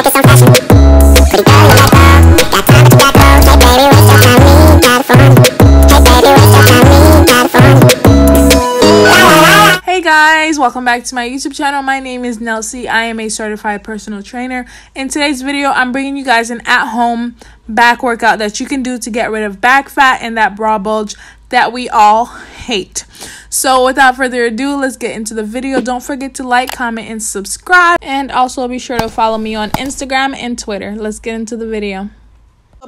focus on fashion. Pretty girl, you got go. Got time to keep that close. Hey baby, waste your time, me, got it for me. Hey baby, waste your time, me, got it for me. Hey guys, welcome back to my YouTube channel. My name is Nelsie. I am a certified personal trainer. In today's video, I'm bringing you guys an at-home back workout that you can do to get rid of back fat and that bra bulge that we all hate. So without further ado, let's get into the video. Don't forget to like, comment, and subscribe. And also be sure to follow me on Instagram and Twitter. Let's get into the video.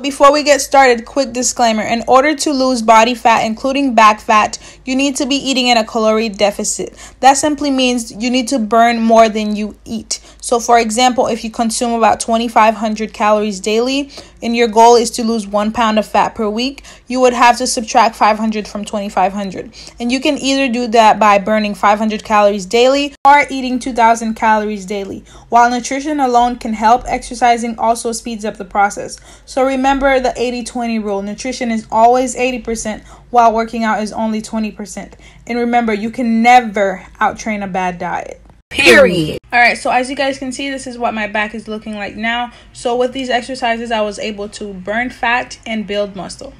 Before we get started, quick disclaimer. In order to lose body fat, including back fat, you need to be eating in a calorie deficit. That simply means you need to burn more than you eat. So for example, if you consume about 2,500 calories daily and your goal is to lose 1 pound of fat per week, you would have to subtract 500 from 2,500. And you can either do that by burning 500 calories daily or eating 2,000 calories daily. While nutrition alone can help, exercising also speeds up the process. So remember the 80-20 rule. Nutrition is always 80% while working out is only 20%. And remember, you can never outtrain a bad diet. Period. Alright, so as you guys can see, this is what my back is looking like now. So with these exercises, I was able to burn fat and build muscle.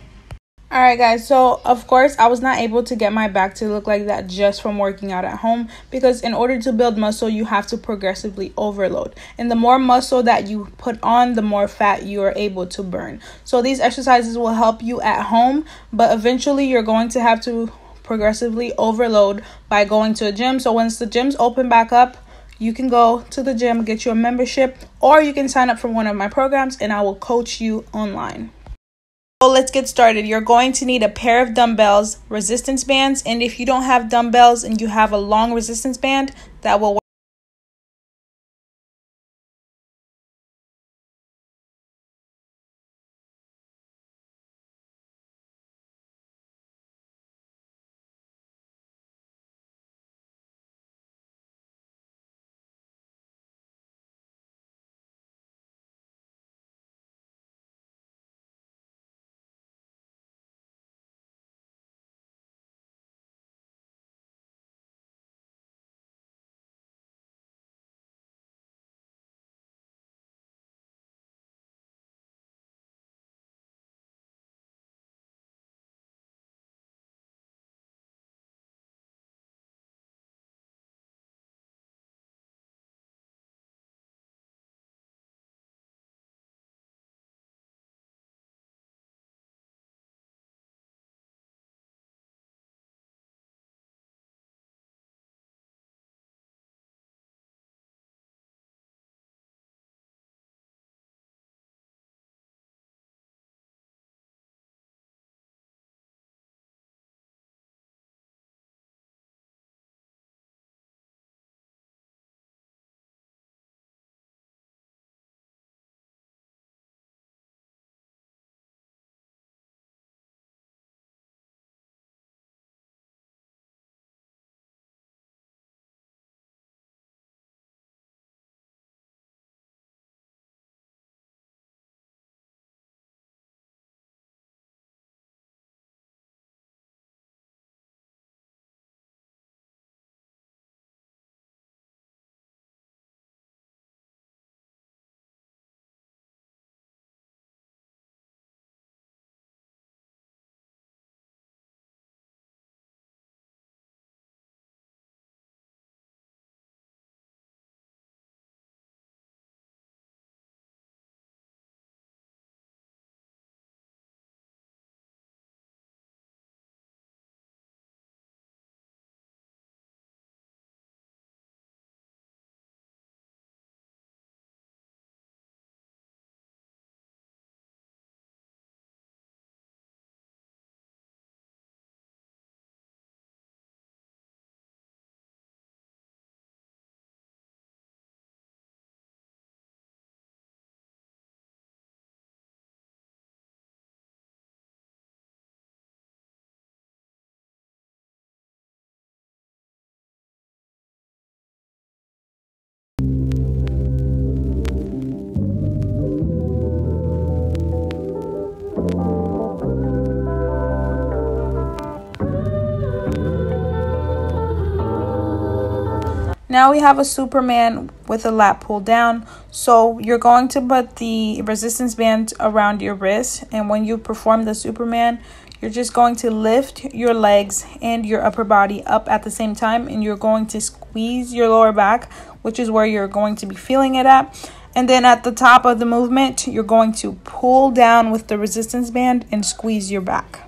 Alright guys, so of course I was not able to get my back to look like that just from working out at home, because in order to build muscle you have to progressively overload, and the more muscle that you put on, the more fat you are able to burn. So these exercises will help you at home, but eventually you're going to have to progressively overload by going to a gym. So once the gyms open back up, you can go to the gym, get you a membership, or you can sign up for one of my programs and I will coach you online. So let's get started. You're going to need a pair of dumbbells, resistance bands, and if you don't have dumbbells and you have a long resistance band, that will work. Now we have a Superman with a lat pull down. So you're going to put the resistance band around your wrist, and when you perform the Superman, you're just going to lift your legs and your upper body up at the same time, and you're going to squeeze your lower back, which is where you're going to be feeling it at. And then at the top of the movement, you're going to pull down with the resistance band and squeeze your back.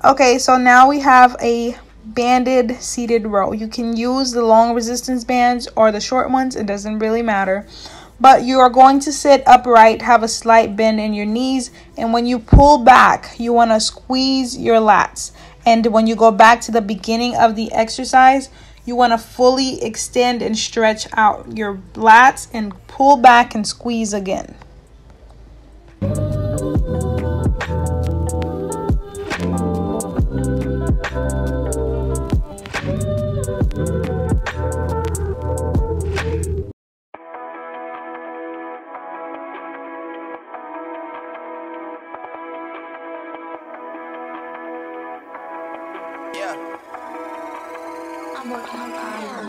Okay, so now we have a banded seated row. You can use the long resistance bands or the short ones, it doesn't really matter. But you are going to sit upright, have a slight bend in your knees, and when you pull back, you want to squeeze your lats. And when you go back to the beginning of the exercise, you want to fully extend and stretch out your lats and pull back and squeeze again.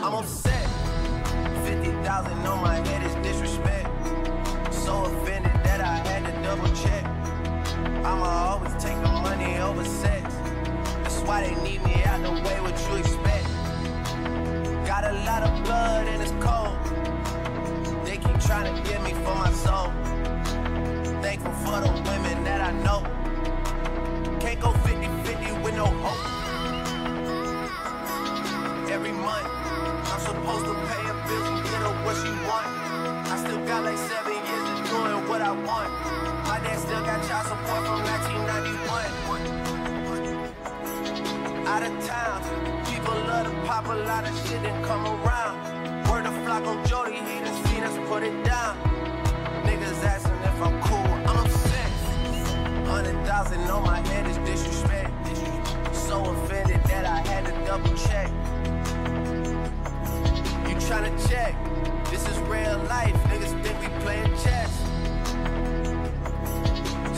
I'm upset. 50,000 on my head is disrespect. So offended that I had to double check. I'ma always take the money over sex. That's why they need me out the way, what you expect. Got a lot of blood and it's cold. They keep trying to get me for my soul. Thankful for the women that I know. Can't go 50-50 with no hope. Every month, I'm supposed to pay a bill and get her what she want. I still got like 7 years of doing what I want. My dad still got child support from 1991. Out of town, people love to pop a lot of shit and come around. Word of flock on Jody, he done seen us put it down. Niggas asking if I'm cool, I'm upset. 100,000 on my head is disrespect. So offended that I had to double check. Trying to check, this is real life, niggas think we playing chess.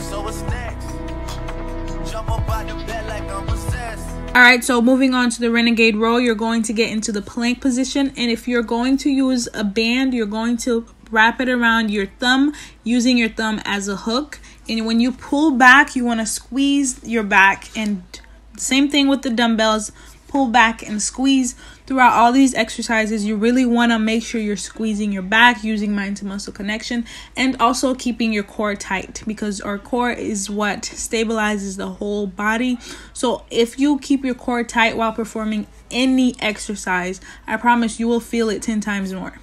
So what's next? Jump up out the bed like I'm possessed. Alright, so moving on to the Renegade Row, you're going to get into the plank position, and if you're going to use a band, you're going to wrap it around your thumb, using your thumb as a hook. And when you pull back, you want to squeeze your back, and same thing with the dumbbells, pull back and squeeze. Throughout all these exercises, you really want to make sure you're squeezing your back, using mind to muscle connection, and also keeping your core tight, because our core is what stabilizes the whole body. So if you keep your core tight while performing any exercise, I promise you will feel it 10 times more.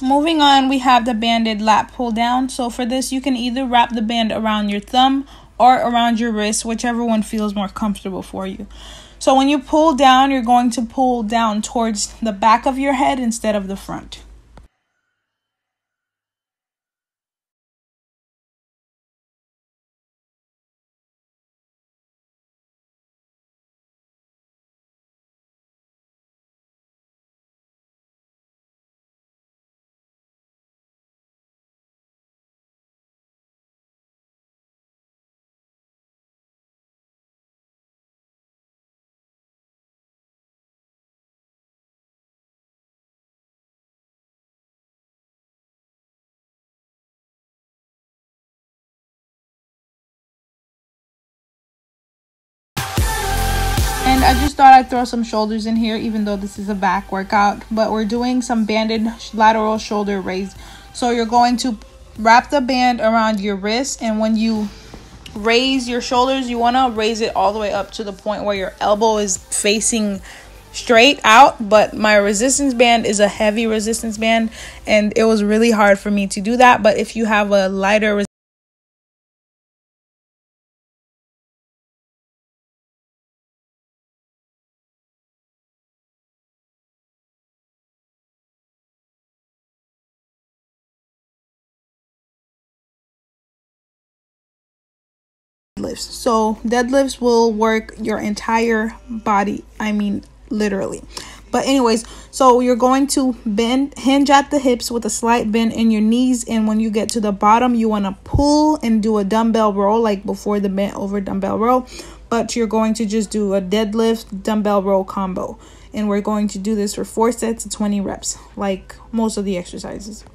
Moving on, we have the banded lat pull down. So for this, you can either wrap the band around your thumb or around your wrist, whichever one feels more comfortable for you. So when you pull down, you're going to pull down towards the back of your head instead of the front. And I just thought I'd throw some shoulders in here, even though this is a back workout. But we're doing some banded lateral shoulder raise. So you're going to wrap the band around your wrist, and when you raise your shoulders, you want to raise it all the way up to the point where your elbow is facing straight out. But my resistance band is a heavy resistance band, and it was really hard for me to do that. But if you have a lighter deadlifts. So deadlifts will work your entire body, I mean literally. But anyways, so you're going to hinge at the hips with a slight bend in your knees, and when you get to the bottom, you want to pull and do a dumbbell row like before the bent over dumbbell row, but you're going to just do a deadlift dumbbell row combo, and we're going to do this for 4 sets of 20 reps like most of the exercises.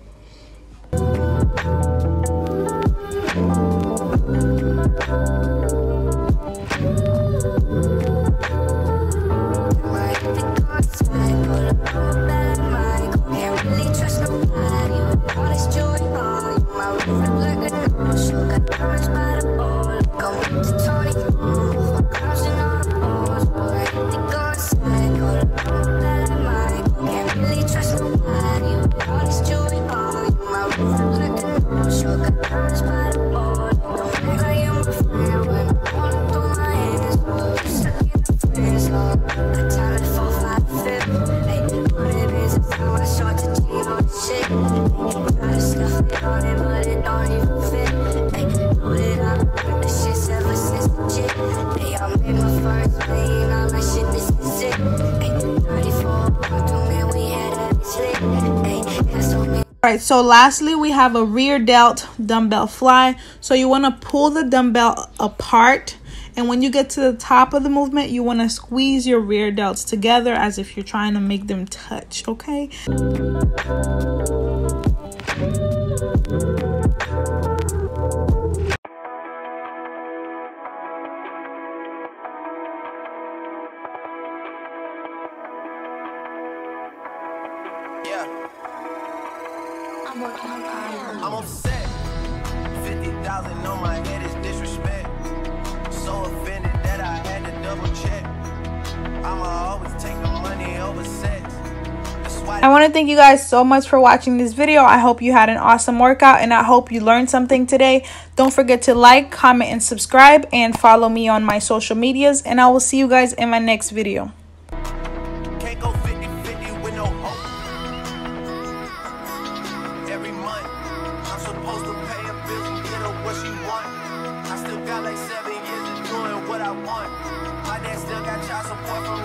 Alright, so lastly we have a rear delt dumbbell fly. So you want to pull the dumbbell apart, and when you get to the top of the movement, you want to squeeze your rear delts together as if you're trying to make them touch, okay? I'm upset. 50,000 on my head is disrespect. So offended that I had to double check. I'ma always take the money over sex. I want to thank you guys so much for watching this video. I hope you had an awesome workout, and I hope you learned something today. Don't forget to like, comment, and subscribe, and follow me on my social medias, and I will see you guys in my next video. Can't go 50-50 with no hope. Every month, I'm supposed to pay a bill and get her what she want. I still got like 7 years of doing what I want. My dad still got child support from